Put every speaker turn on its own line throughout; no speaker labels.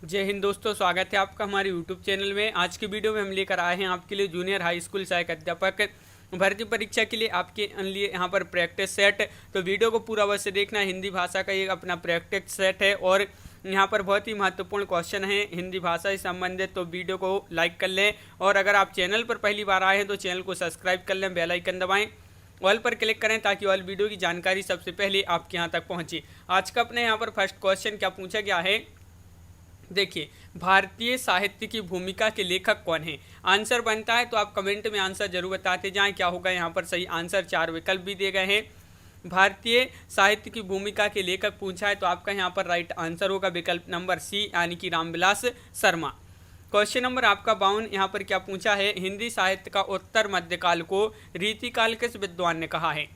जय हिंद दोस्तों, स्वागत है आपका हमारे यूट्यूब चैनल में। आज की वीडियो में हम लेकर आए हैं आपके लिए जूनियर हाई स्कूल सहायक अध्यापक भर्ती परीक्षा के लिए आपके लिए यहाँ पर प्रैक्टिस सेट। तो वीडियो को पूरा अवश्य देखना। हिंदी भाषा का ये अपना प्रैक्टिस सेट है और यहाँ पर बहुत ही महत्वपूर्ण क्वेश्चन है हिंदी भाषा से संबंधित। तो वीडियो को लाइक कर लें और अगर आप चैनल पर पहली बार आए हैं तो चैनल को सब्सक्राइब कर लें, बेल आइकन दबाएं, ऑल पर क्लिक करें ताकि ऑल वीडियो की जानकारी सबसे पहले आपके यहाँ तक पहुँचे। आज का अपने यहाँ पर फर्स्ट क्वेश्चन क्या पूछा गया है, देखिए, भारतीय साहित्य की भूमिका के लेखक कौन है। आंसर बनता है तो आप कमेंट में आंसर जरूर बताते जाएं। क्या होगा यहाँ पर सही आंसर, 4 विकल्प भी दिए गए हैं। भारतीय साहित्य की भूमिका के लेखक पूछा है तो आपका यहाँ पर राइट आंसर होगा विकल्प नंबर सी यानी कि रामविलास शर्मा। क्वेश्चन नंबर आपका 52 यहाँ पर क्या पूछा है, हिंदी साहित्य का उत्तर मध्यकाल को रीतिकाल किस विद्वान ने कहा है।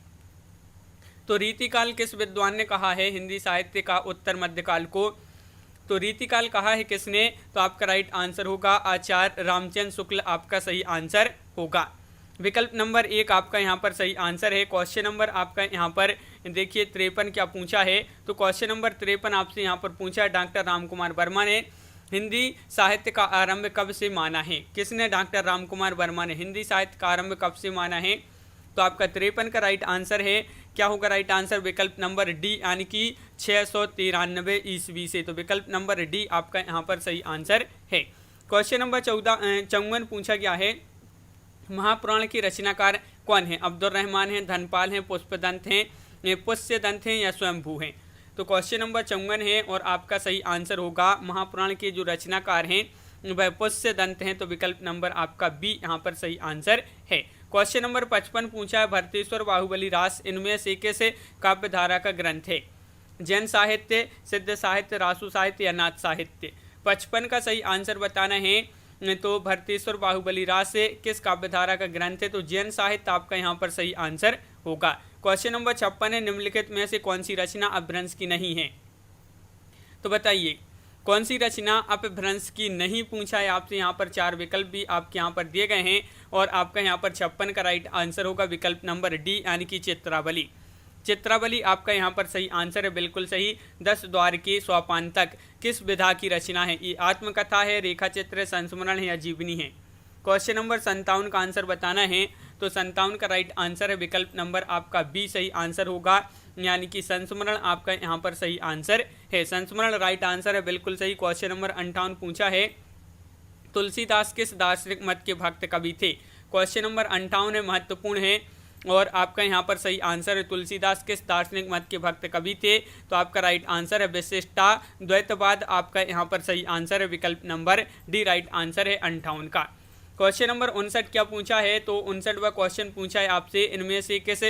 तो रीतिकाल किस विद्वान ने कहा है हिंदी साहित्य का उत्तर मध्यकाल को, तो रीतिकाल कहा है किसने, तो आपका राइट आंसर होगा आचार्य रामचंद्र शुक्ल आपका सही आंसर होगा। विकल्प नंबर 1 आपका यहाँ पर सही आंसर है। क्वेश्चन नंबर आपका यहाँ पर देखिए 53 क्या पूछा है, तो क्वेश्चन नंबर 53 आपसे यहाँ पर पूछा है डॉक्टर रामकुमार वर्मा ने हिंदी साहित्य का आरंभ कब से माना है। किसने, डॉक्टर रामकुमार वर्मा ने हिंदी साहित्य का आरंभ कब से माना है। तो आपका 53 का राइट आंसर है, क्या होगा राइट आंसर, विकल्प नंबर डी यानी कि 693 ईस्वी से। तो विकल्प नंबर डी आपका यहाँ पर सही आंसर है। क्वेश्चन नंबर 54 पूछा गया है, महापुराण की रचनाकार कौन है। अब्दुल रहमान है, धनपाल हैं, पुष्पदंत हैं, पुष्यदंत हैं या स्वयंभू हैं। तो क्वेश्चन नंबर 54 है और आपका सही आंसर होगा महापुराण के जो रचनाकार हैं वह पुष्यदंत हैं। तो विकल्प नंबर आपका बी यहाँ पर सही आंसर है। क्वेश्चन नंबर 55 पूछा है, भरतेश्वर बाहुबली रास इनमें से किस काव्य धारा का ग्रंथ है। जैन साहित्य, सिद्ध साहित्य, रासु साहित्य या नाथ साहित्य। 55 का सही आंसर बताना है, तो भरतेश्वर बाहुबली रास किस काव्य धारा का ग्रंथ है। तो जैन साहित्य आपका यहाँ पर सही आंसर होगा। क्वेश्चन नंबर 56 है, निम्नलिखित में से कौन सी रचना अपभ्रंश की नहीं है। तो बताइए कौन सी रचना अपभ्रंश की नहीं, पूछा है आपसे। यहाँ पर 4 विकल्प भी आपके यहाँ पर दिए गए हैं और आपका यहाँ पर 56 का राइट आंसर होगा विकल्प नंबर डी यानी कि चित्रावली। चित्रावली आपका यहाँ पर सही आंसर है, बिल्कुल सही। 10 द्वार के सोपान तक किस विधा की रचना है। ये आत्मकथा है, रेखा चित्र, संस्मरण है या जीवनी है। क्वेश्चन नंबर 57 का आंसर बताना है, तो 57 का राइट आंसर है विकल्प नंबर आपका बी सही आंसर होगा, यानी कि संस्मरण आपका यहाँ पर सही आंसर है। संस्मरण राइट आंसर है, बिल्कुल सही। क्वेश्चन नंबर 58 पूछा है, तुलसीदास किस दार्शनिक मत के भक्त कवि थे। क्वेश्चन नंबर 58 महत्वपूर्ण है और आपका यहाँ पर सही आंसर है, तुलसीदास किस दार्शनिक मत के भक्त कवि थे। तो आपका राइट आंसर है विशिष्टा द्वैतवाद आपका यहाँ पर सही आंसर है, विकल्प नंबर डी राइट आंसर है 58 का। क्वेश्चन नंबर 59 क्या पूछा है, तो 59वां क्वेश्चन पूछा है आपसे, इनमें से किस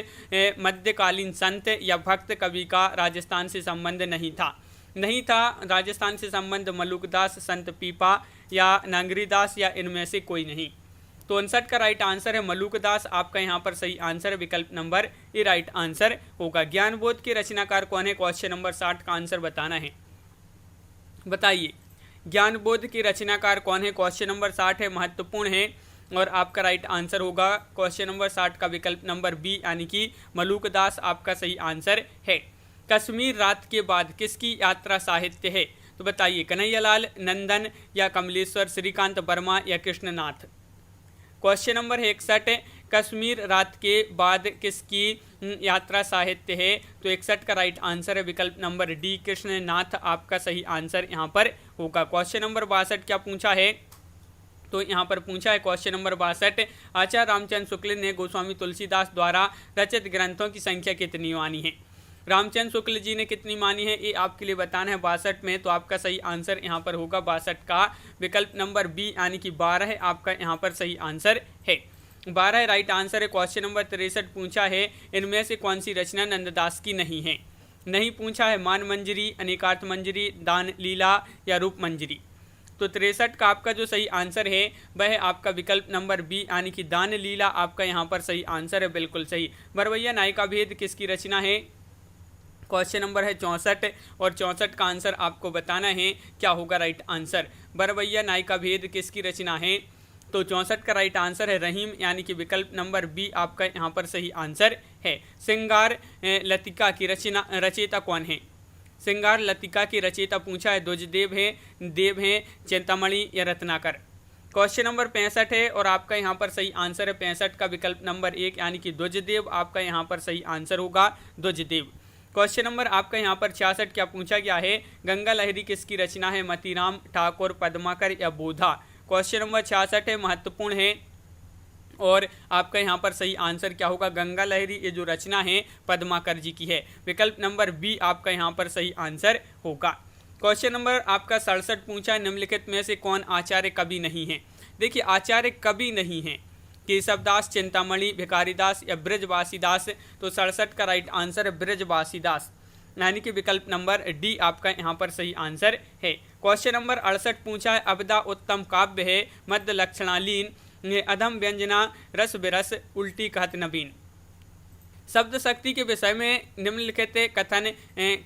मध्यकालीन संत या भक्त कवि का राजस्थान से संबंध नहीं था। राजस्थान से संबंध मलुकदास, संत पीपा या नांगरीदास या इनमें से कोई नहीं। तो 59 का राइट आंसर है मलुकदास आपका यहाँ पर सही आंसर है, विकल्प नंबर ए राइट आंसर होगा। ज्ञानबोध के रचनाकार कौन है, क्वेश्चन नंबर 60 का आंसर बताना है। बताइए ज्ञानबोध की रचनाकार कौन है, क्वेश्चन नंबर 60 है, महत्वपूर्ण है और आपका राइट आंसर होगा क्वेश्चन नंबर 60 का विकल्प नंबर बी यानी कि मलुकदास आपका सही आंसर है। कश्मीर रात के बाद किसकी यात्रा साहित्य है। तो बताइए कन्हैयालाल नंदन या कमलेश्वर, श्रीकांत वर्मा या कृष्णनाथ। क्वेश्चन नंबर 61, कश्मीर रात के बाद किसकी यात्रा साहित्य है। तो 61 का राइट आंसर है विकल्प नंबर डी कृष्णनाथ आपका सही आंसर यहाँ पर होगा। क्वेश्चन नंबर 62 क्या पूछा है, तो यहाँ पर पूछा है क्वेश्चन नंबर 62, आचार्य रामचंद्र शुक्ल ने गोस्वामी तुलसीदास द्वारा रचित ग्रंथों की संख्या कितनी मानी है। रामचंद्र शुक्ल जी ने कितनी मानी है ये आपके लिए बताना है 62 में। तो आपका सही आंसर यहाँ पर होगा 62 का विकल्प नंबर बी यानी कि 12 है आपका यहाँ पर सही आंसर है। 12 राइट आंसर है। क्वेश्चन नंबर 63 पूछा है, इनमें से कौन सी रचना नंददास की नहीं है। नहीं पूछा है मान मंजरी, अनेकार्थ मंजरी, दान लीला या रूप मंजरी। तो 63 का आपका जो सही आंसर है वह है आपका विकल्प नंबर बी यानी कि दान लीला आपका यहाँ पर सही आंसर है, बिल्कुल सही। बरवैया नायिका भेद किसकी रचना है। क्वेश्चन नंबर है 64 और 64 का आंसर आपको बताना है, क्या होगा राइट आंसर। बरवैया नायिका भेद किसकी रचना है। तो 64 का राइट आंसर है रहीम यानी कि विकल्प नंबर बी आपका यहाँ पर सही आंसर है। श्रृंगार लतिका की रचेता कौन है। श्रृंगार लतिका की रचयिता पूछा है ध्वजदेव है, देव हैं, चिंतामणि या रत्नाकर। क्वेश्चन नंबर 65 है और आपका यहाँ पर सही आंसर है 65 का विकल्प नंबर 1 यानी कि ध्वजदेव आपका यहाँ पर सही आंसर होगा ध्वजदेव। क्वेश्चन नंबर आपका यहाँ पर 66 क्या पूछा गया है, गंगा लहरी किसकी रचना है, मतीराम, ठाकुर, पद्माकर या बोधा। क्वेश्चन नंबर 66 है, महत्वपूर्ण है और आपका यहाँ पर सही आंसर क्या होगा, गंगा लहरी ये जो रचना है पद्माकर जी की है। विकल्प नंबर बी आपका यहाँ पर सही आंसर होगा। क्वेश्चन नंबर आपका 67 पूछा है, निम्नलिखित में से कौन आचार्य कवि नहीं है। देखिए आचार्य कवि नहीं है, केशवदास, चिंतामणि, भिखारीदास या ब्रजवासीदास। तो 67 का राइट आंसर है ब्रजवासीदास यानी कि विकल्प नंबर डी आपका यहाँ पर सही आंसर है। क्वेश्चन नंबर 68 पूछा है, अबदा उत्तम काव्य है, मध्य लक्षणालीन, अधम व्यंजना, रस बिरस, उल्टी कहत नवीन। शब्द शक्ति के विषय में निम्नलिखित कथन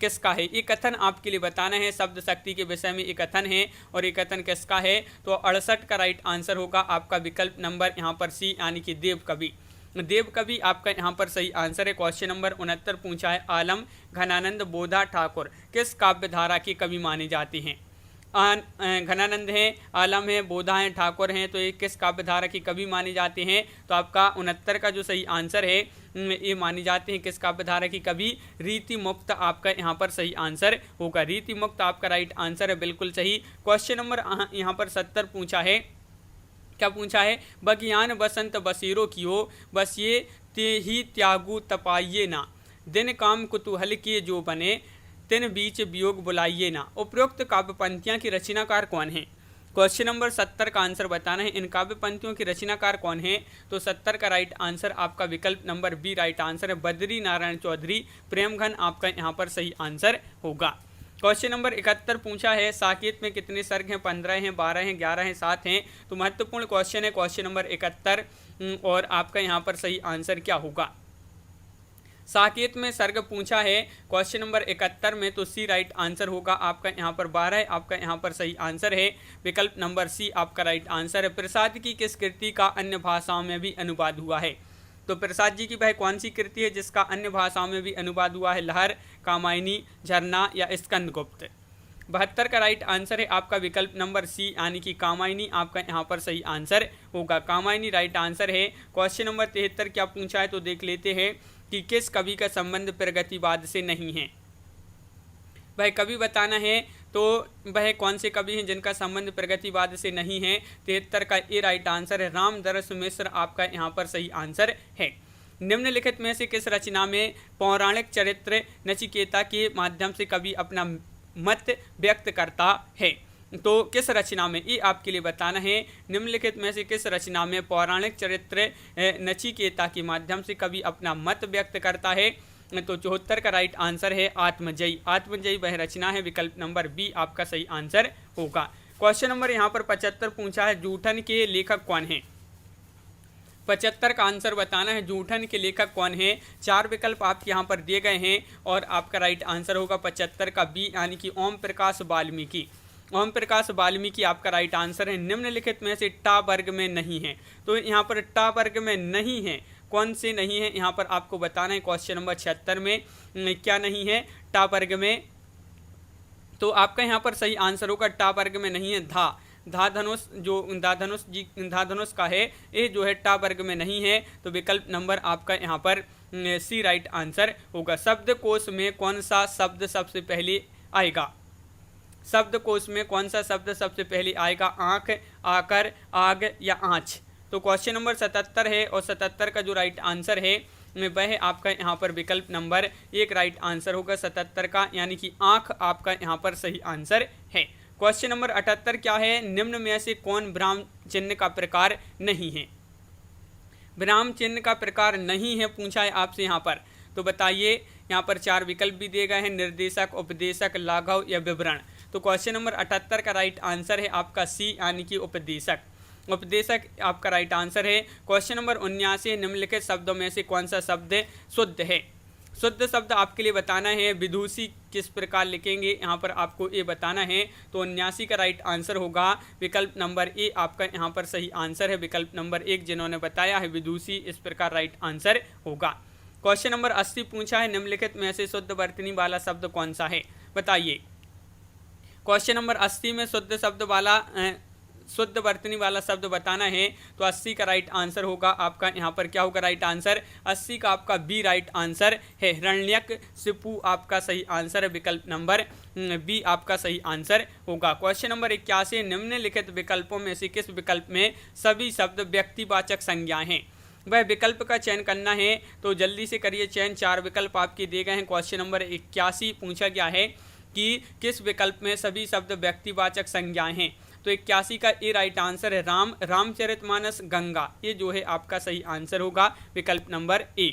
किसका है, ये कथन आपके लिए बताना है। शब्द शक्ति के विषय में ये कथन है और ये कथन किसका है, तो 68 का राइट आंसर होगा आपका विकल्प नंबर यहाँ पर सी यानी कि देव कवि। देव कवि आपका यहाँ पर सही आंसर है। क्वेश्चन नंबर 69 पूछा है, आलम, घनानंद, बोधा, ठाकुर किस काव्य धारा के कवि माने जाते हैं। घनानंद हैं, आलम है, बोधा हैं, ठाकुर हैं, तो ये किस काव्य धारा के कवि माने जाते हैं। तो आपका 69 का जो सही आंसर है ये माने जाते हैं किस काव्य धारा की कवि, रीति मुक्त आपका यहाँ पर सही आंसर होगा। रीति मुक्त आपका राइट आंसर है, बिल्कुल सही। क्वेश्चन नंबर यहाँ पर 70 पूछा है, क्या पूछा है, बगियान बसंत बसेरो कियो, बस ये ते ही त्यागू तपाइये ना, दिन काम कुतूहल किए जो बने, तिन बीच वियोग बुलाइए ना। उपरोक्त काव्य पंक्तियां की रचनाकार कौन है। क्वेश्चन नंबर 70 का आंसर बताना है, इन काव्य पंक्तियों की रचनाकार कौन है। तो 70 का राइट आंसर आपका विकल्प नंबर बी राइट आंसर है, बद्री नारायण चौधरी, प्रेमघन आपका यहाँ पर सही आंसर होगा। क्वेश्चन नंबर 71 पूछा है, साकेत में कितने सर्ग हैं, 15 हैं, 12 हैं, 11 हैं, 7 हैं। तो महत्वपूर्ण क्वेश्चन है क्वेश्चन नंबर 71 और आपका यहाँ पर सही आंसर क्या होगा। साकेत में सर्ग पूछा है क्वेश्चन नंबर 71 में, तो सी राइट आंसर होगा आपका यहाँ पर 12 है, आपका यहाँ पर सही आंसर है। विकल्प नंबर सी आपका राइट आंसर है। प्रसाद की किस कृति का अन्य भाषाओं में भी अनुवाद हुआ है। तो प्रसाद जी की वह कौन सी कृति है जिसका अन्य भाषाओं में भी अनुवाद हुआ है, लहर, कामायनी, झरना या स्कंदगुप्त। 72 का राइट आंसर है आपका विकल्प नंबर सी यानी कि कामायनी आपका यहाँ पर सही आंसर होगा। कामायनी राइट आंसर है। क्वेश्चन नंबर 73 क्या पूछा है, तो देख लेते हैं कि किस कवि का संबंध प्रगतिवाद से नहीं है। वह कवि बताना है, तो वह कौन से कवि हैं जिनका संबंध प्रगतिवाद से नहीं है। 73 का ए राइट आंसर है, रामदरस मिश्र आपका यहाँ पर सही आंसर है। निम्नलिखित में से किस रचना में पौराणिक चरित्र नचिकेता के माध्यम से कवि अपना मत व्यक्त करता है। तो किस रचना में, ये आपके लिए बताना है। निम्नलिखित में से किस रचना में पौराणिक चरित्र नचिकेता के माध्यम से कवि अपना मत व्यक्त करता है। तो 74 का राइट आंसर है आत्मजयी। आत्मजयी वह रचना है, विकल्प नंबर बी आपका सही आंसर होगा। क्वेश्चन नंबर यहाँ पर 75 पूछा है, जूठन के लेखक कौन है। 75 का आंसर बताना है, जूठन के लेखक कौन है। 4 विकल्प आपके यहाँ पर दिए गए हैं और आपका राइट आंसर होगा 75 का बी यानी कि ओम प्रकाश वाल्मीकि। ओम प्रकाश वाल्मीकि आपका राइट आंसर है। निम्नलिखित में से टा वर्ग में नहीं है, तो यहाँ पर टा वर्ग में नहीं है, कौन से नहीं है यहाँ पर आपको बताना है। क्वेश्चन नंबर 76 में क्या नहीं है टा वर्ग में, तो आपका यहाँ पर सही आंसर होगा टा वर्ग में नहीं है धा। धा धनुष जो धा धनुष का है, ये जो है टा वर्ग में नहीं है। तो विकल्प नंबर आपका यहाँ पर सी राइट आंसर होगा। शब्दकोश में कौन सा शब्द सबसे पहले आएगा। शब्दकोश में कौन सा शब्द सबसे पहले आएगा, आंख, आकर, आग या आँच। तो क्वेश्चन नंबर 77 है और 77 का जो राइट आंसर है वह आपका यहाँ पर विकल्प नंबर 1 राइट आंसर होगा 77 का, यानी कि आंख आपका यहाँ पर सही आंसर है। क्वेश्चन नंबर 78 क्या है, निम्न में से कौन विराम चिन्ह का प्रकार नहीं है। विराम चिन्ह का प्रकार नहीं है पूछा है आपसे यहाँ पर, तो बताइए। यहाँ पर 4 विकल्प भी दिए गए हैं, निर्देशक, उपदेशक, लाघव या विवरण। तो क्वेश्चन नंबर 78 का राइट आंसर है आपका सी यानी कि उपदेशक। उपदेशक आपका राइट आंसर है। क्वेश्चन नंबर 79, निम्नलिखित शब्दों में से कौन सा शब्द शुद्ध है। शुद्ध शब्द आपके लिए बताना है। विदुषी किस प्रकार लिखेंगे यहाँ पर आपको ये बताना है। तो 79 का राइट आंसर होगा विकल्प नंबर ए आपका यहाँ पर सही आंसर है। विकल्प नंबर 1 जिन्होंने बताया है विदुषी, इस प्रकार राइट आंसर होगा। क्वेश्चन नंबर 80 पूछा है, निम्नलिखित में से शुद्ध वर्तनी वाला शब्द कौन सा है। बताइए। क्वेश्चन नंबर 80 में शुद्ध वर्तनी वाला शब्द बताना है, तो 80 का राइट आंसर होगा आपका यहाँ पर क्या होगा राइट आंसर, 80 का आपका बी राइट आंसर है। हिरण्यक शिपु आपका सही आंसर है, विकल्प नंबर बी आपका सही आंसर होगा। क्वेश्चन नंबर 81, निम्नलिखित विकल्पों में से किस विकल्प में सभी शब्द व्यक्तिवाचक संज्ञाएं हैं। वह विकल्प का चयन करना है, तो जल्दी से करिए चयन। 4 विकल्प आपके दिए गए हैं। क्वेश्चन नंबर 81 पूछा गया है कि किस विकल्प में सभी शब्द व्यक्तिवाचक संज्ञाएं हैं, तो 81 का ए राइट आंसर है राम, रामचरितमानस, गंगा, ये जो है आपका सही आंसर होगा, विकल्प नंबर ए।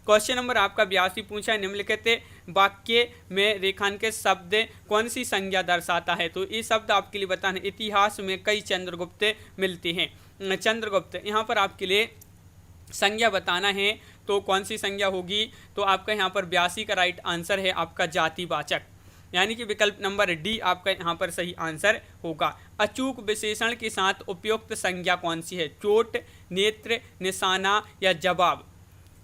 क्वेश्चन नंबर आपका 82 पूछा है, निम्नलिखित वाक्य में रेखांकित शब्द कौन सी संज्ञा दर्शाता है, तो ये शब्द आपके लिए बताना है। इतिहास में कई चंद्रगुप्त मिलते हैं। चंद्रगुप्त, यहाँ पर आपके लिए संज्ञा बताना है, तो कौन सी संज्ञा होगी, तो आपका यहाँ पर 82 का राइट आंसर है आपका जातिवाचक, यानी कि विकल्प नंबर डी आपका यहाँ पर सही आंसर होगा। अचूक विशेषण के साथ उपयुक्त संज्ञा कौन सी है, चोट, नेत्र, निशाना या जवाब।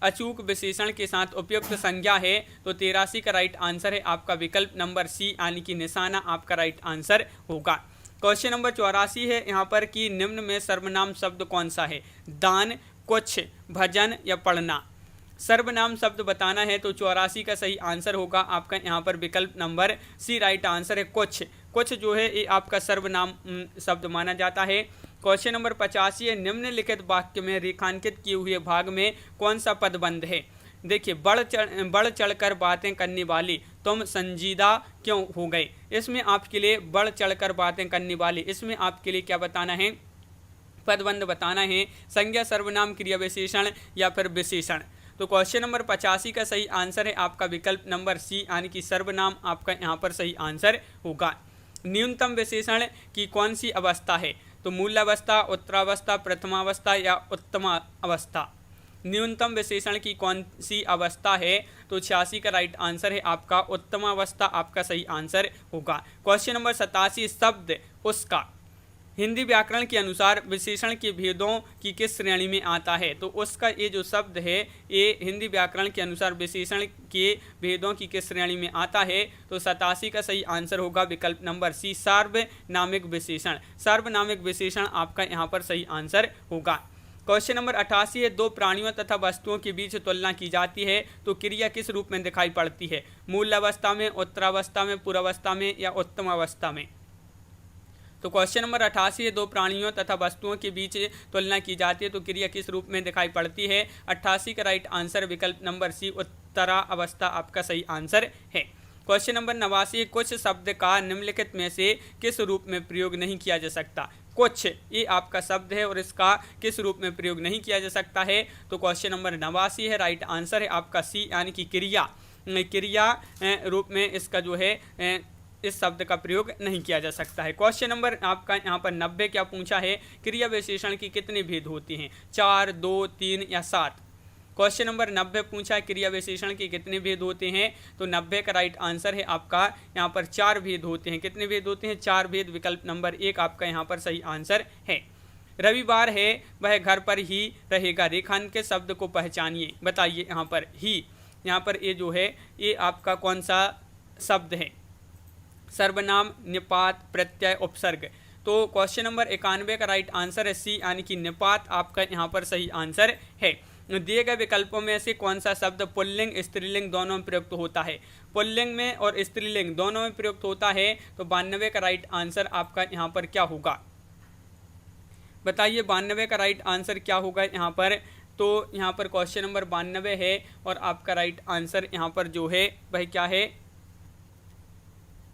अचूक विशेषण के साथ उपयुक्त संज्ञा है, तो 83 का राइट आंसर है आपका विकल्प नंबर सी, यानी कि निशाना आपका राइट आंसर होगा। क्वेश्चन नंबर 84 है यहाँ पर कि निम्न में सर्वनाम शब्द कौन सा है, दान, कुछ, भजन या पढ़ना। सर्वनाम शब्द बताना है, तो 84 का सही आंसर होगा आपका यहाँ पर विकल्प नंबर सी राइट आंसर है कुछ। कुछ जो है ये आपका सर्वनाम शब्द माना जाता है। क्वेश्चन नंबर 85 है, निम्नलिखित वाक्य में रेखांकित किए हुए भाग में कौन सा पदबंध है। देखिए, बढ़ चढ़कर बातें करने वाली तुम संजीदा क्यों हो गए, इसमें आपके लिए बढ़ चढ़कर बातें करने वाली, इसमें आपके लिए क्या बताना है, पदबंध बताना है, संज्ञा, सर्वनाम, क्रिया विशेषण या फिर विशेषण। तो क्वेश्चन नंबर 85 का सही आंसर है आपका विकल्प नंबर सी, यानी कि सर्वनाम आपका यहाँ पर सही आंसर होगा। न्यूनतम विशेषण की कौन सी अवस्था है, तो मूलावस्था, उत्तरावस्था, प्रथमावस्था या उत्तम अवस्था। न्यूनतम विशेषण की कौन सी अवस्था है, तो 86 का राइट आंसर है आपका उत्तमावस्था आपका सही आंसर होगा। क्वेश्चन नंबर 87, शब्द उसका हिंदी व्याकरण के अनुसार विशेषण के भेदों की किस श्रेणी में आता है, तो उसका ये जो शब्द है ये हिंदी व्याकरण के अनुसार विशेषण के भेदों की किस श्रेणी में आता है, तो 87 का सही आंसर होगा विकल्प नंबर सी, सार्वनामिक विशेषण। सार्वनामिक विशेषण आपका यहाँ पर सही आंसर होगा। क्वेश्चन नंबर 88 है, दो प्राणियों तथा वस्तुओं के बीच तुलना की जाती है, तो क्रिया किस रूप में दिखाई पड़ती है, मूल अवस्था में, उत्तरावस्था में, पूर्वावस्था में या उत्तम अवस्था में। तो क्वेश्चन नंबर 88 है, दो प्राणियों तथा वस्तुओं के बीच तुलना की जाती है, तो क्रिया किस रूप में दिखाई पड़ती है। 88 का राइट आंसर विकल्प नंबर सी, उत्तरा अवस्था आपका सही आंसर है। क्वेश्चन नंबर 89, कुछ शब्द का निम्नलिखित में से किस रूप में प्रयोग नहीं किया जा सकता। कुछ ये आपका शब्द है और इसका किस रूप में प्रयोग नहीं किया जा सकता है, तो क्वेश्चन नंबर 89 है राइट आंसर है आपका सी, यानी कि क्रिया रूप में इसका जो है इस शब्द का प्रयोग नहीं किया जा सकता है। क्वेश्चन नंबर आपका यहाँ पर 90 क्या पूछा है, क्रिया विशेषण की कितने भेद होती हैं, 4, 2, 3 या 7। क्वेश्चन नंबर 90 पूछा है क्रिया विशेषण के कितने भेद होते हैं, तो 90 का राइट आंसर है आपका यहाँ पर 4 भेद होते हैं। कितने भेद होते हैं, 4 भेद, विकल्प नंबर 1 आपका यहाँ पर सही आंसर है। रविवार है वह घर पर ही रहेगा, रेखांकित शब्द को पहचानिए, बताइए यहाँ पर ही, यहाँ पर ये जो है ये आपका कौन सा शब्द है, सर्वनाम, निपात, प्रत्यय, उपसर्ग। तो क्वेश्चन नंबर 91 का राइट आंसर है सी, यानी कि निपात आपका यहाँ पर सही आंसर है। दिए गए विकल्पों में से कौन सा शब्द पुल्लिंग स्त्रीलिंग दोनों में प्रयुक्त होता है, पुल्लिंग में और स्त्रीलिंग दोनों में प्रयुक्त होता है, तो 92 का राइट आंसर आपका यहाँ पर क्या होगा, बताइए 92 का राइट आंसर क्या होगा यहाँ पर। तो यहाँ पर क्वेश्चन नंबर 92 है और आपका राइट आंसर यहाँ पर जो है वह क्या है,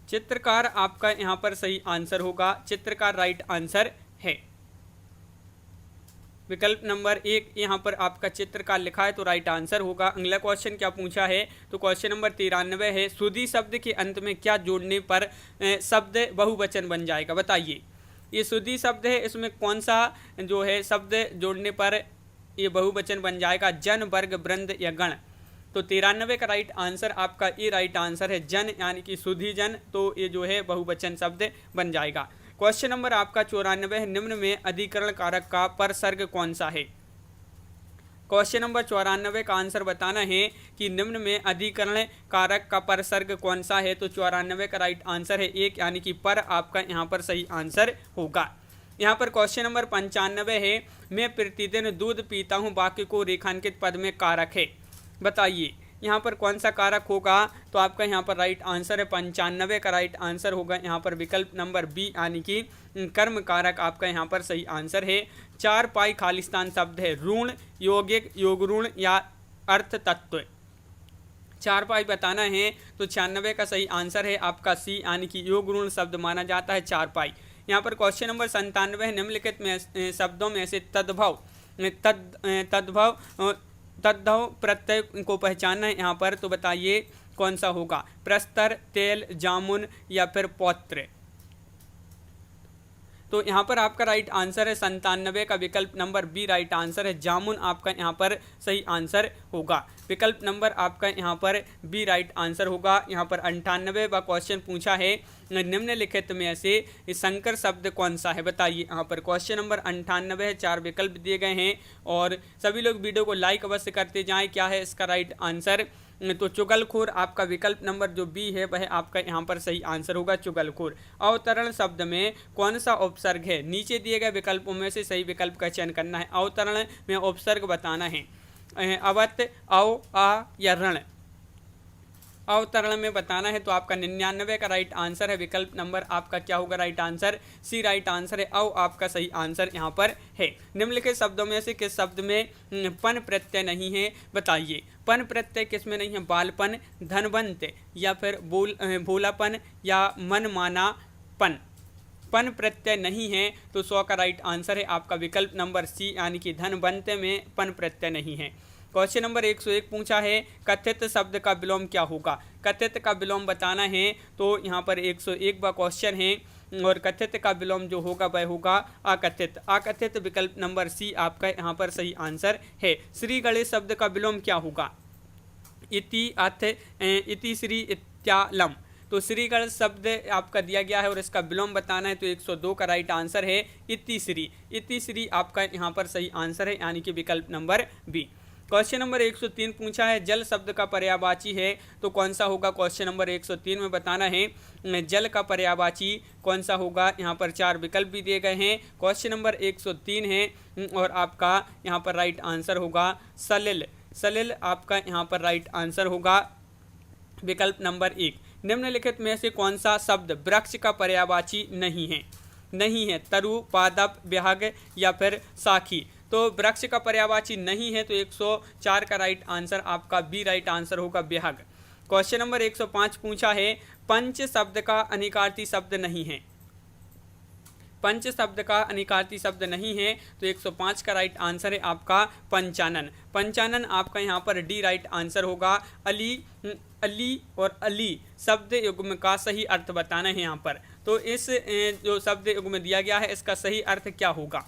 चित्रकार आपका यहाँ पर सही आंसर होगा, चित्रकार राइट आंसर है। विकल्प नंबर 1 यहाँ पर आपका चित्रकार लिखा है तो राइट आंसर होगा। अगला क्वेश्चन क्या पूछा है, तो क्वेश्चन नंबर 93 है, सुधी शब्द के अंत में क्या जोड़ने पर शब्द बहुवचन बन जाएगा, बताइए। ये सुधी शब्द है, इसमें कौन सा जो है शब्द जोड़ने पर ये बहुवचन बन जाएगा, जन, वर्ग, वृंद या गण। तो 93 का राइट आंसर आपका ये राइट आंसर है जन, यानी कि सुधी जन, तो ये जो है बहुवचन शब्द बन जाएगा। क्वेश्चन नंबर आपका 94 है, निम्न में अधिकरण कारक का परसर्ग कौन सा है, क्वेश्चन नंबर 94 का आंसर बताना है कि निम्न में अधिकरण कारक का परसर्ग कौन सा है। तो 94 का राइट आंसर है 1, यानी कि पर आपका यहाँ पर सही आंसर होगा। यहाँ पर क्वेश्चन नंबर 95 है, मैं प्रतिदिन दूध पीता हूँ, वाक्य को रेखांकित पद में कारक है, बताइए यहाँ पर कौन सा कारक होगा। तो आपका यहाँ पर राइट आंसर है 95 का राइट आंसर होगा यहाँ पर विकल्प नंबर बी, यानी कि कर्म कारक आपका यहाँ पर सही आंसर है। 4 पाई खालिस्तान शब्द है ऋण, यौगिक, योग ऋण या अर्थ तत्व। 4 पाई बताना है तो 96 का सही आंसर है आपका सी, यानी कि योग ऋण शब्द माना जाता है 4 पाई। यहाँ पर क्वेश्चन नंबर 97 निम्नलिखित में शब्दों में से तद्भव प्रत्यय को पहचानना है यहाँ पर। तो बताइए कौन सा होगा, प्रस्तर, तेल, जामुन या फिर पौत्र। तो यहाँ पर आपका राइट आंसर है 97 का विकल्प नंबर बी राइट आंसर है, जामुन आपका यहाँ पर सही आंसर होगा। विकल्प नंबर आपका यहाँ पर बी राइट आंसर होगा। यहाँ पर 98वां क्वेश्चन पूछा है, निम्नलिखित में से संकर शब्द कौन सा है, बताइए। यहाँ पर क्वेश्चन नंबर 98 है, 4 विकल्प दिए गए हैं और सभी लोग वीडियो को लाइक अवश्य करते जाएं। क्या है इसका राइट आंसर, तो चुगलखोर आपका विकल्प नंबर जो बी है वह आपका यहाँ पर सही आंसर होगा, चुगलखोर। अवतरण शब्द में कौन सा उपसर्ग है, नीचे दिए गए विकल्पों में से सही विकल्प का चयन करना है। अवतरण में उपसर्ग बताना है, अवत, अव, आ या रण। अवतरण में बताना है तो आपका 99 का राइट आंसर है, विकल्प नंबर आपका क्या होगा राइट आंसर, सी राइट आंसर है, अव आपका सही आंसर यहाँ पर है। निम्नलिखित शब्दों में से किस शब्द में पन प्रत्यय नहीं है, बताइए। पन प्रत्यय किस में नहीं है, बालपन, धनवंत या फिर भोलापन या मनमानापन। पन प्रत्यय नहीं है तो 100 का राइट आंसर है आपका विकल्प नंबर सी, यानी कि धनवंत में पन प्रत्यय नहीं है। क्वेश्चन नंबर 101 पूछा है, कथित शब्द का विलोम क्या होगा। कथित का विलोम बताना है तो यहाँ पर 101वां क्वेश्चन है और कथित का विलोम जो होगा वह होगा अकथित। अकथित विकल्प नंबर सी आपका यहाँ पर सही आंसर है। श्री गणेश शब्द का विलोम क्या होगा, इति, अथ, इति, श्री, इत्यालम। तो श्रीगण शब्द आपका दिया गया है और इसका विलोम बताना है तो 102 का राइट आंसर है इति श्री। इति श्री आपका यहाँ पर सही आंसर है, यानी कि विकल्प नंबर बी। क्वेश्चन नंबर 103 पूछा है, जल शब्द का पर्यायवाची है तो कौन सा होगा। क्वेश्चन नंबर 103 में बताना है जल का पर्यायवाची कौन सा होगा। यहाँ पर 4 विकल्प भी दिए गए हैं। क्वेश्चन नंबर 103 है और आपका यहाँ पर राइट आंसर होगा सलिल। सलिल आपका यहाँ पर राइट आंसर होगा, विकल्प नंबर 1। निम्नलिखित में से कौन सा शब्द वृक्ष का पर्यायवाची नहीं है। नहीं है तरु, पादप, विहग या फिर साखी। तो वृक्ष का पर्यायवाची नहीं है तो 104 का राइट आंसर आपका बी राइट आंसर होगा, विहग। क्वेश्चन नंबर 105 पूछा है, पंच शब्द का अनिकार्ती शब्द नहीं है। पंच शब्द का अनिकार्ती शब्द नहीं है तो 105 का राइट आंसर है आपका पंचानन। पंचानन आपका यहाँ पर डी राइट आंसर होगा। अली, अली और अली शब्द युग्म का सही अर्थ बताना है यहाँ पर। तो इस जो शब्द युग्म दिया गया है इसका सही अर्थ क्या होगा।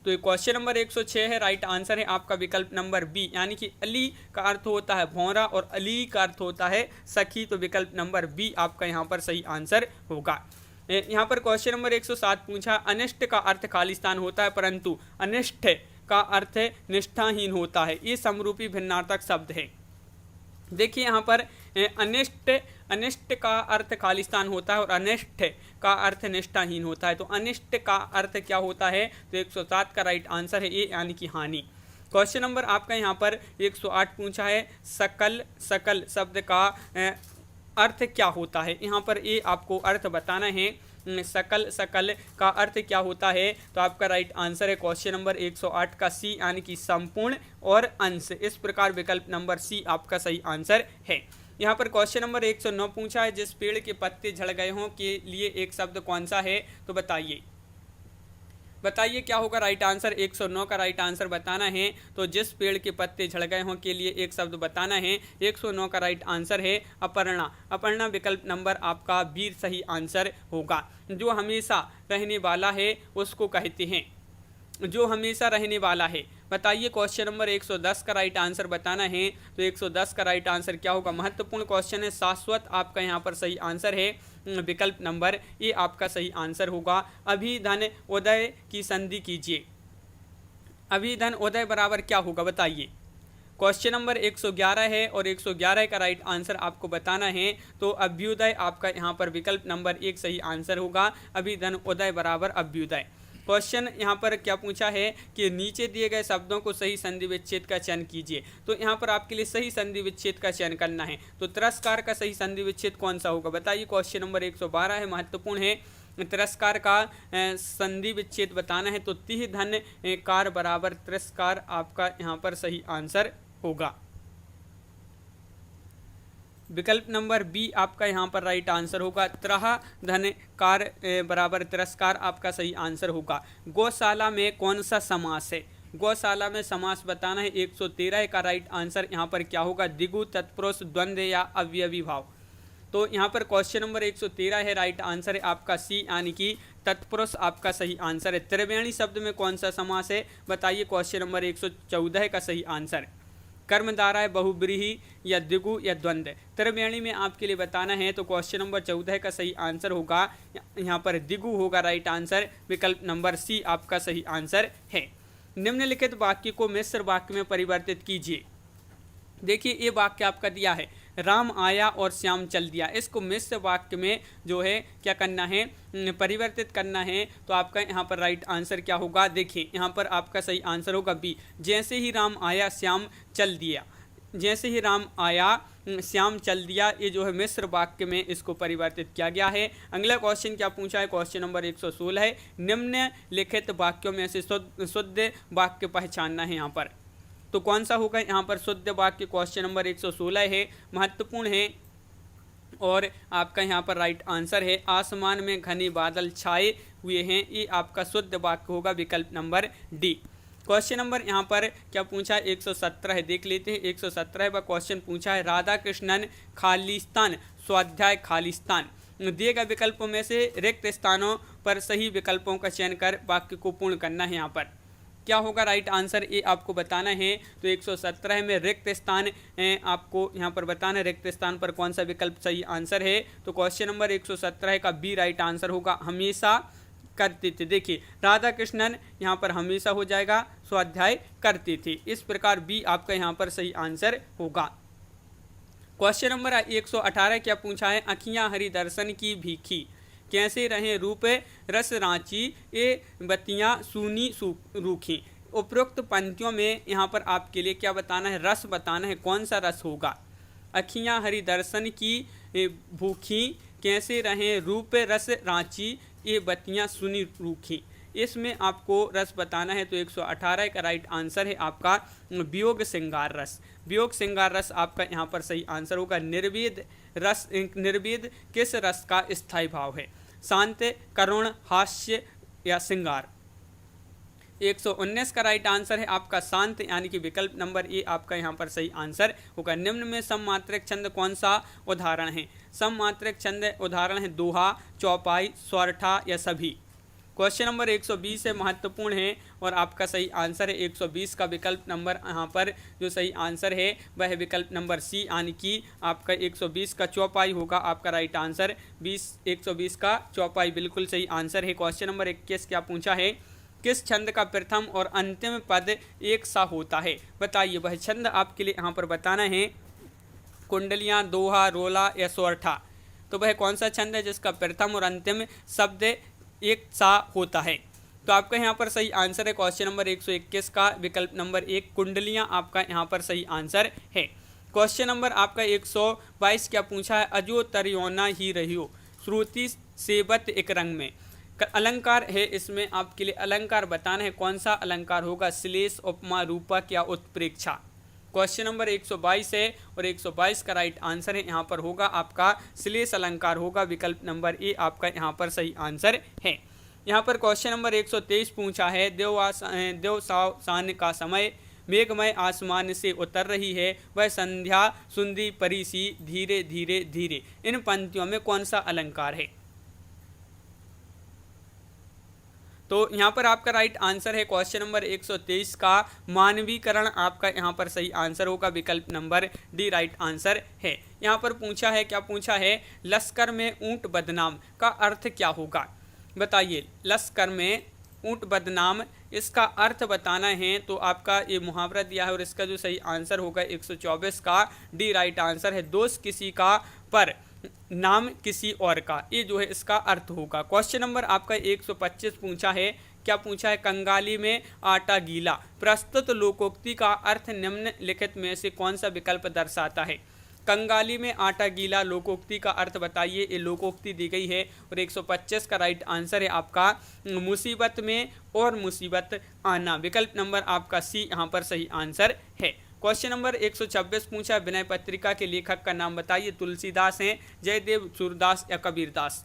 तो क्वेश्चन नंबर 106 है, राइट आंसर है आपका विकल्प नंबर बी, यानी कि अली का अर्थ होता है भौरा और अली का अर्थ होता है सखी। तो विकल्प नंबर बी आपका यहाँ पर सही आंसर होगा। यहाँ पर क्वेश्चन नंबर 107 पूछा, अनिष्ट का अर्थ खालिस्तान होता है परंतु अनिष्ट का अर्थ निष्ठाहीन होता है। ये समरूपी भिन्नार्थक शब्द है। देखिए यहाँ पर अनिष्ट का अर्थ खालिस्तान होता है और अनिष्ट का अर्थ निष्ठाहीन होता है। तो अनिष्ट का अर्थ क्या होता है तो 107 का राइट आंसर है ए, यानी कि हानि। क्वेश्चन नंबर आपका यहाँ पर 108 पूछा है, सकल, सकल शब्द का अर्थ क्या होता है। यहाँ पर ए आपको अर्थ बताना है, सकल, सकल का अर्थ क्या होता है। तो आपका राइट आंसर है क्वेश्चन नंबर 108 का सी, यानी कि संपूर्ण और अंश। इस प्रकार विकल्प नंबर सी आपका सही आंसर है। यहाँ पर क्वेश्चन नंबर 109 पूछा है, जिस पेड़ के पत्ते झड़ गए हों के लिए एक शब्द कौन सा है। तो बताइए बताइए क्या होगा राइट आंसर। 109 का राइट आंसर बताना है तो जिस पेड़ के पत्ते झड़ गए हों के लिए एक शब्द बताना है। 109 का राइट आंसर है अपर्णा। अपर्णा विकल्प नंबर आपका बी सही आंसर होगा। जो हमेशा रहने वाला है उसको कहते हैं, जो हमेशा रहने वाला है। बताइए क्वेश्चन नंबर 110 का राइट आंसर बताना है तो 110 का राइट आंसर क्या होगा। महत्वपूर्ण क्वेश्चन है, शाश्वत आपका यहाँ पर सही आंसर है, विकल्प नंबर ए आपका सही आंसर होगा। अभी धन उदय की संधि कीजिए। अभी धन उदय बराबर क्या होगा बताइए। क्वेश्चन नंबर 111 है और 111 का राइट आंसर आपको बताना है। तो अभ्युदय आपका यहाँ पर विकल्प नंबर 1 सही आंसर होगा। अभिधन उदय बराबर अभ्युदय। क्वेश्चन यहाँ पर क्या पूछा है कि नीचे दिए गए शब्दों को सही संधि विच्छेद का चयन कीजिए। तो यहाँ पर आपके लिए सही संधि विच्छेद का चयन करना है। तो तिरस्कार का सही संधि विच्छेद कौन सा होगा बताइए। क्वेश्चन नंबर 112 है, महत्वपूर्ण है। तिरस्कार का संधि विच्छेद बताना है। तो तिह धन कार बराबर तिरस्कार आपका यहाँ पर सही आंसर होगा। विकल्प नंबर बी आपका यहाँ पर राइट आंसर होगा। त्रह धन कार बराबर तिरस्कार आपका सही आंसर होगा। गौशाला में कौन सा समास है? गौशाला में समास बताना है। 113 का राइट आंसर यहाँ पर क्या होगा? द्विगु, तत्पुरुष, द्वंद्व या अवयवी भाव। तो यहाँ पर क्वेश्चन नंबर 113 है, राइट आंसर है आपका सी यानी कि तत्पुरुष आपका सही आंसर है। त्रिवेणी शब्द में कौन सा समास है बताइए। क्वेश्चन नंबर 114 का सही आंसर कर्मधारय, बहुब्रीहि या द्विगु या द्वंद्व। त्रिवेणी में आपके लिए बताना है। तो क्वेश्चन नंबर 14 का सही आंसर होगा यहाँ पर द्विगु होगा राइट आंसर। विकल्प नंबर सी आपका सही आंसर है। निम्नलिखित वाक्य को मिश्र वाक्य में परिवर्तित कीजिए। देखिए ये वाक्य आपका दिया है, राम आया और श्याम चल दिया। इसको मिश्र वाक्य में जो है क्या करना है, परिवर्तित करना है। तो आपका यहाँ पर राइट आंसर क्या होगा? देखिए यहाँ पर आपका सही आंसर होगा बी, जैसे ही राम आया श्याम चल दिया। जैसे ही राम आया श्याम चल दिया, ये जो है मिश्र वाक्य में इसको परिवर्तित किया गया है। अगला क्वेश्चन क्या पूछा है? क्वेश्चन नंबर 116 है, निम्नलिखित वाक्यों में से शुद्ध वाक्य पहचानना है यहाँ पर। तो कौन सा होगा यहाँ पर शुद्ध वाक्य? क्वेश्चन नंबर 116 है, महत्वपूर्ण है और आपका यहाँ पर राइट आंसर है। आसमान में घने बादल छाए हुए हैं, ये आपका शुद्ध वाक्य होगा। विकल्प नंबर डी। क्वेश्चन नंबर यहाँ पर क्या पूछा है? 117 है, देख लेते हैं। 117 पर क्वेश्चन पूछा है, राधा कृष्णन खालिस्तान स्वाध्याय खालिस्तान। दिए गए विकल्पों में से रिक्त स्थानों पर सही विकल्पों का चयन कर वाक्य को पूर्ण करना है। यहाँ पर क्या होगा राइट आंसर, ये आपको बताना है। तो 117 में रिक्त स्थान आपको यहाँ पर बताना है, रिक्त स्थान पर कौन सा विकल्प सही आंसर है। तो क्वेश्चन नंबर 117 का बी राइट आंसर होगा, हमेशा करते थे। देखिए राधा कृष्णन यहाँ पर हमेशा हो जाएगा, स्वाध्याय करते थे। इस प्रकार बी आपका यहाँ पर सही आंसर होगा। क्वेश्चन नंबर 118 क्या पूछा है? अखियाँ हरि दर्शन की भीखी, कैसे रहें रूप रस रांची, ये बत्तियाँ सूनी रूखी। उपरोक्त पंक्तियों में यहाँ पर आपके लिए क्या बताना है? रस बताना है। कौन सा रस होगा? अखियाँ हरि दर्शन की भूखी, कैसे रहें रूप रस रांची, ये बत्तियाँ सूनी रूखी। इसमें आपको रस बताना है। तो 118 का राइट आंसर है आपका वियोग श्रृंगार रस। वियोग श्रृंगार रस आपका यहाँ पर सही आंसर होगा। निर्वेद रस, निर्वेद किस रस का स्थायी भाव है? शांत, करुण, हास्य या श्रृंगार। 119 का राइट आंसर है आपका शांत यानी कि विकल्प नंबर ए आपका यहाँ पर सही आंसर होगा। निम्न में सममात्रक छंद कौन सा उदाहरण है? सममात्रक छंद उदाहरण है दोहा, चौपाई, स्वरठा या सभी। क्वेश्चन नंबर 120 है, महत्वपूर्ण है और आपका सही आंसर है 120 का विकल्प नंबर यहाँ पर जो सही आंसर है वह है विकल्प नंबर सी यानी कि आपका 120 का चौपाई होगा आपका राइट आंसर। 120 का चौपाई बिल्कुल सही आंसर है। क्वेश्चन नंबर 21 क्या पूछा है? किस छंद का प्रथम और अंतिम पद एक सा होता है? बताइए वह छंद आपके लिए यहाँ पर बताना है। कुंडलियाँ, दोहा, रोला या सोरठा। तो वह कौन सा छंद है जिसका प्रथम और अंतिम शब्द एक सा होता है? तो आपका यहाँ पर सही आंसर है क्वेश्चन नंबर 121 का विकल्प नंबर 1 कुंडलियाँ आपका यहाँ पर सही आंसर है। क्वेश्चन नंबर आपका 122 क्या पूछा है? अजो तरियोना ही रहियो, श्रुति सेबत एक रंग में। अलंकार है, इसमें आपके लिए अलंकार बताना है। कौन सा अलंकार होगा? श्लेष, उपमा, रूपक या उत्प्रेक्षा। क्वेश्चन नंबर 122 है और 122 का राइट आंसर है यहाँ पर होगा आपका श्लेष अलंकार होगा। विकल्प नंबर ए आपका यहाँ पर सही आंसर है। यहाँ पर क्वेश्चन नंबर 123 पूछा है, देवसान का समय, मेघमय आसमान से उतर रही है, वह संध्या सुंदरी परी सी धीरे धीरे धीरे। इन पंक्तियों में कौन सा अलंकार है? तो यहाँ पर आपका राइट आंसर है क्वेश्चन नंबर 123 का मानवीकरण आपका यहाँ पर सही आंसर होगा। विकल्प नंबर डी राइट आंसर है। यहाँ पर पूछा है, क्या पूछा है? लश्कर में ऊंट बदनाम का अर्थ क्या होगा? बताइए लश्कर में ऊंट बदनाम, इसका अर्थ बताना है तो आपका ये मुहावरा दिया है और इसका जो सही आंसर होगा 124 का डी राइट आंसर है। दोस्त किसी का पर नाम किसी और का, ये जो है इसका अर्थ होगा। क्वेश्चन नंबर आपका 125 पूछा है, क्या पूछा है? कंगाली में आटा गीला, प्रस्तुत लोकोक्ति का अर्थ निम्नलिखित में से कौन सा विकल्प दर्शाता है? कंगाली में आटा गीला लोकोक्ति का अर्थ बताइए। ये लोकोक्ति दी गई है और 125 का राइट आंसर है आपका मुसीबत में और मुसीबत आना, विकल्प नंबर आपका सी यहाँ पर सही आंसर है। क्वेश्चन नंबर 126 पूछा, विनय पत्रिका के लेखक का नाम बताइए। तुलसीदास हैं, जयदेव, सूरदास या कबीरदास?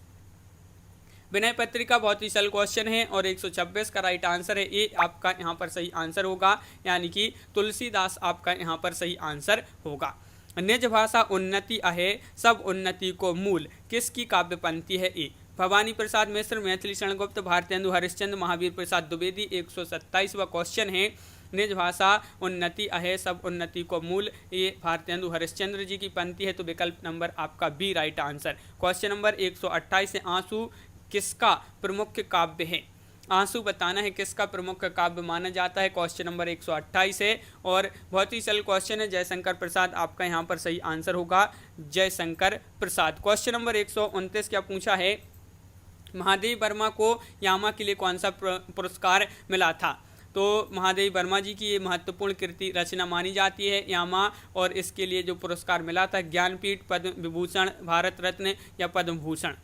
विनय पत्रिका बहुत ही सरल क्वेश्चन है और 126 का राइट आंसर है ये आपका यहाँ पर सही आंसर होगा, यानी कि तुलसीदास आपका यहाँ पर सही आंसर होगा। निज भाषा उन्नति अहे, सब उन्नति को मूल, किसकी काव्य पंक्ति है? ए भवानी प्रसाद मिश्र, मैथिली शरण गुप्त, भारतेंदु हरिश्चंद्र, महावीर प्रसाद द्विवेदी। 127वां क्वेश्चन है, निज भाषा उन्नति अहे, सब उन्नति को मूल, ये भारतेंदु हरिश्चंद्र जी की पंक्ति है, तो विकल्प नंबर आपका B right answer. Question number 128 है, आंसू किसका प्रमुख काव्य है? आंसू बताना है किसका प्रमुख काव्य माना जाता है। क्वेश्चन नंबर 128 है और बहुत ही सरल क्वेश्चन है। जयशंकर प्रसाद आपका यहाँ पर सही आंसर होगा, जयशंकर प्रसाद। क्वेश्चन नंबर 129 क्या पूछा है? महादेव वर्मा को यामा के लिए कौन सा पुरस्कार मिला था? तो महादेव वर्मा जी की ये महत्वपूर्ण कृति रचना मानी जाती है यामा, और इसके लिए जो पुरस्कार मिला था ज्ञानपीठ, पद्म विभूषण, भारत रत्न या पद्म भूषण।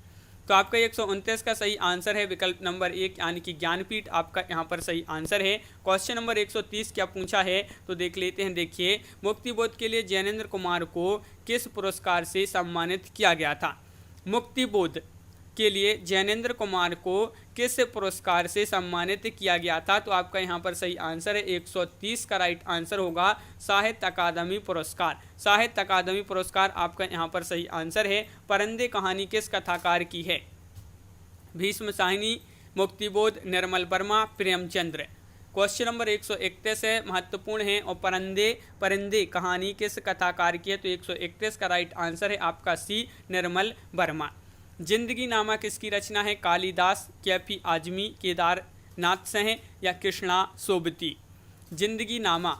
तो आपका 129 का सही आंसर है विकल्प नंबर 1, यानी कि ज्ञानपीठ आपका यहाँ पर सही आंसर है। क्वेश्चन नंबर 130 क्या पूछा है तो देख लेते हैं। देखिए, मुक्तिबोध के लिए जैनेन्द्र कुमार को किस पुरस्कार से सम्मानित किया गया था? मुक्तिबोध के लिए जैनेन्द्र कुमार को किस पुरस्कार से सम्मानित किया गया था? तो आपका यहाँ पर सही आंसर है 130 का राइट आंसर होगा साहित्य अकादमी पुरस्कार। साहित्य अकादमी पुरस्कार आपका यहाँ पर सही आंसर है। परिंदे कहानी किस कथाकार की है? भीष्म साहिनी, मुक्तिबोध, निर्मल वर्मा, प्रेमचंद्र। क्वेश्चन नंबर 131 है, महत्वपूर्ण है और परिंदे कहानी किस कथाकार की है? तो 131 का राइट आंसर है आपका सी, निर्मल वर्मा। जिंदगी नामा किसकी रचना है? कालिदास, कैफी आजमी, केदारनाथ सह या कृष्णा सोबती? जिंदगी नामा,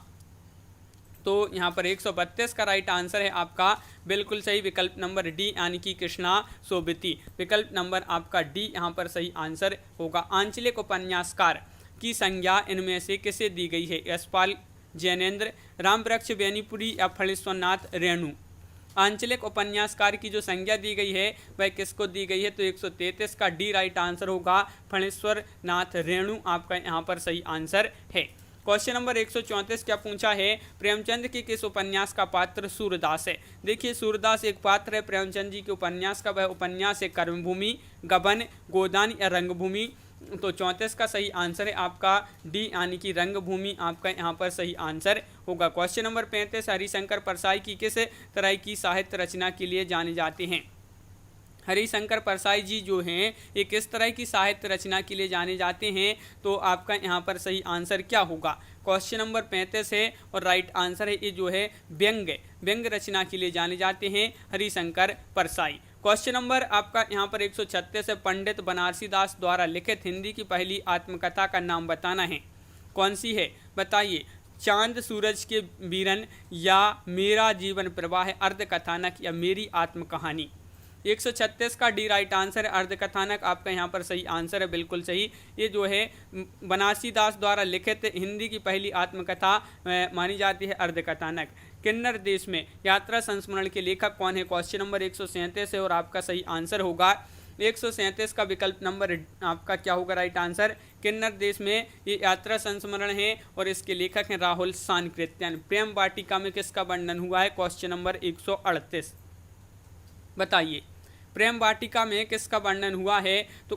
तो यहाँ पर 132 का राइट आंसर है आपका बिल्कुल सही, विकल्प नंबर डी, यानी कि कृष्णा सोबती। विकल्प नंबर आपका डी यहाँ पर सही आंसर होगा। आंचलिक उपन्यासकार की संज्ञा इनमें से किसे दी गई है? यशपाल, जैनेन्द्र, रामवृक्ष बेनीपुरी या फणीश्वरनाथ रेणु? आंचलिक उपन्यासकार की जो संज्ञा दी गई है वह किसको दी गई है? तो 133 का डी राइट आंसर होगा, फणीश्वर नाथ रेणु आपका यहाँ पर सही आंसर है। क्वेश्चन नंबर 134 क्या पूछा है? प्रेमचंद के किस उपन्यास का पात्र सूरदास है? देखिए, सूरदास एक पात्र है प्रेमचंद जी के उपन्यास का, वह उपन्यास है कर्मभूमि, गबन, गोदान या रंगभूमि। तो 34 का सही आंसर है आपका डी, यानी कि रंगभूमि आपका यहाँ पर सही आंसर होगा। क्वेश्चन नंबर 35, हरिशंकर परसाई की किस तरह की साहित्य रचना के लिए जाने जाते हैं? हरिशंकर परसाई जी जो हैं ये किस तरह की साहित्य रचना के लिए जाने जाते हैं? तो आपका यहाँ पर सही आंसर क्या होगा? क्वेश्चन नंबर 35 है और राइट आंसर है ये जो है व्यंग रचना के लिए जाने जाते हैं हरिशंकर परसाई। क्वेश्चन नंबर आपका यहाँ पर 136 है, पंडित बनारसी दास द्वारा लिखित हिंदी की पहली आत्मकथा का नाम बताना है, कौन सी है? बताइए। चांद सूरज के बीरन या मेरा जीवन प्रवाह, अर्धकथानक या मेरी आत्मकहानी? 136 का डी राइट आंसर है अर्धकथानक आपका यहाँ पर सही आंसर है, बिल्कुल सही। ये जो है बनारसी दास द्वारा लिखित हिंदी की पहली आत्मकथा मानी जाती है अर्धकथानक। किन्नर देश में यात्रा संस्मरण के लेखक कौन है? क्वेश्चन नंबर 137 है और आपका सही आंसर होगा 137 का विकल्प नंबर आपका क्या होगा राइट आंसर? किन्नर देश में ये यात्रा संस्मरण है और इसके लेखक हैं राहुल सानकृत्यायन। प्रेम वाटिका में किसका वर्णन हुआ है? क्वेश्चन नंबर 138 बताइए, प्रेम वाटिका में किसका वर्णन हुआ है? तो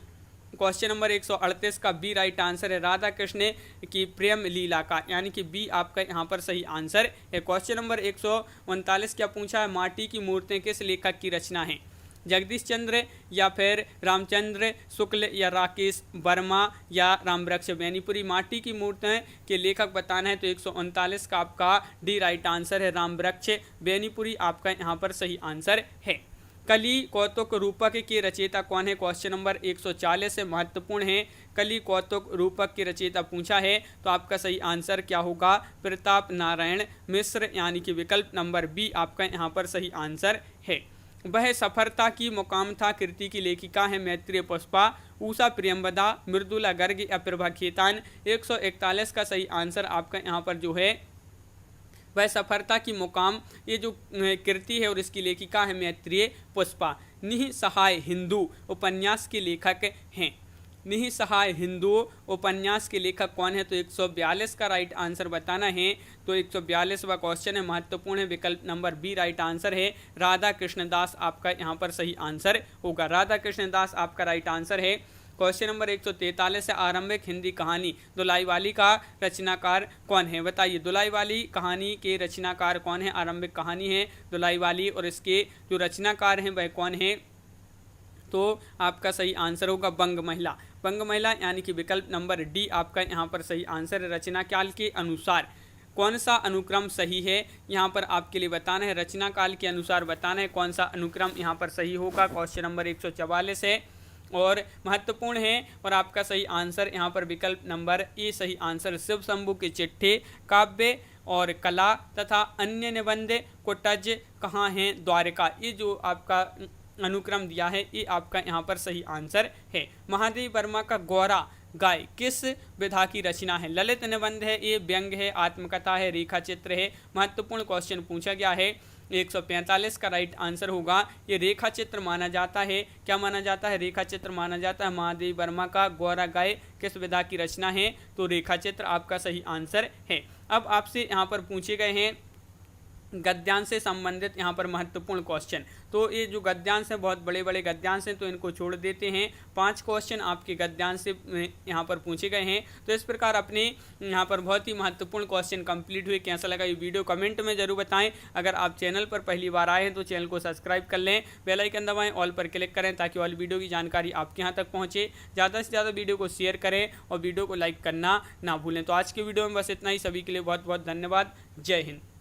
क्वेश्चन नंबर 138 का बी राइट आंसर है, राधा कृष्ण की प्रेम लीला का, यानी कि बी आपका यहाँ पर सही आंसर है। क्वेश्चन नंबर 139 क्या पूछा है? माटी की मूर्तें किस लेखक की रचना है? जगदीश चंद्र या फिर रामचंद्र शुक्ल या राकेश वर्मा या रामवृक्ष बेनीपुरी? माटी की मूर्तें के लेखक बताना है तो 139 का आपका डी राइट आंसर है, रामवृक्ष बेनीपुरी आपका यहाँ पर सही आंसर है। कली कौतुक रूपक के रचयिता कौन है? क्वेश्चन नंबर 140 है, महत्वपूर्ण है। कली कौतुक रूपक के रचयिता पूछा है, तो आपका सही आंसर क्या होगा? प्रताप नारायण मिश्र, यानी कि विकल्प नंबर बी आपका यहाँ पर सही आंसर है। वह सफरता की मुकाम था कृति की लेखिका है मैत्रेय पुष्पा, उषा प्रियंवदा, मृदुला गर्ग या प्रभा खेतान। 141 का सही आंसर आपका यहाँ पर जो है वह सफरता की मुकाम, ये जो कृति है और इसकी लेखिका है मैत्रेय पुष्पा। निःसहाय हिंदू उपन्यास के लेखक हैं। निःसहाय हिंदू उपन्यास के लेखक कौन है? तो 142 का राइट आंसर बताना है। तो 142वां क्वेश्चन है, महत्वपूर्ण है, विकल्प नंबर बी राइट आंसर है। राधा कृष्णदास आपका यहाँ पर सही आंसर होगा। राधा कृष्णदास आपका राइट आंसर है। क्वेश्चन नंबर 143 है, आरंभिक हिंदी कहानी दुलाईवाली का रचनाकार कौन है? बताइए, दुलाईवाली कहानी के रचनाकार कौन है? आरंभिक कहानी है दुलाईवाली और इसके जो रचनाकार हैं वह कौन है? तो आपका सही आंसर होगा बंग महिला। बंग महिला यानी कि विकल्प नंबर डी आपका यहाँ पर सही आंसर है। रचना काल के अनुसार कौन सा अनुक्रम सही है, यहाँ पर आपके लिए बताना है। रचना काल के अनुसार बताना है कौन सा अनुक्रम यहाँ पर सही होगा। क्वेश्चन नंबर 144 है और महत्वपूर्ण है और आपका सही आंसर यहाँ पर विकल्प नंबर ए सही आंसर। शिव शंभु के चिट्ठे, काव्य और कला तथा अन्य निबंध, कुटज कहाँ हैं, द्वारिका, ये जो आपका अनुक्रम दिया है ये आपका यहाँ पर सही आंसर है। महादेव वर्मा का गौरा गाय किस विधा की रचना है? ललित निबंध है, ये व्यंग है, आत्मकथा है, रेखा चित्र है। महत्वपूर्ण क्वेश्चन पूछा गया है। 145 का राइट आंसर होगा ये रेखा चित्र माना जाता है। क्या माना जाता है? रेखा चित्र माना जाता है। महादेव वर्मा का गौरा गाय किस विधा की रचना है? तो रेखा चित्र आपका सही आंसर है। अब आपसे यहाँ पर पूछे गए हैं गद्यांश से संबंधित यहाँ पर महत्वपूर्ण क्वेश्चन। तो ये जो गद्यांश हैं बहुत बड़े बड़े गद्यांश हैं, तो इनको छोड़ देते हैं। 5 क्वेश्चन आपके गद्यांश से यहाँ पर पूछे गए हैं। तो इस प्रकार अपने यहाँ पर बहुत ही महत्वपूर्ण क्वेश्चन कंप्लीट हुए। कैसा लगा ये वीडियो कमेंट में जरूर बताएं। अगर आप चैनल पर पहली बार आए हैं तो चैनल को सब्सक्राइब कर लें, बेल आइकन दबाएं, ऑल पर क्लिक करें ताकि ऑल वीडियो की जानकारी आपके यहाँ तक पहुँचे। ज़्यादा से ज़्यादा वीडियो को शेयर करें और वीडियो को लाइक करना ना भूलें। तो आज के वीडियो में बस इतना ही। सभी के लिए बहुत बहुत धन्यवाद। जय हिंद।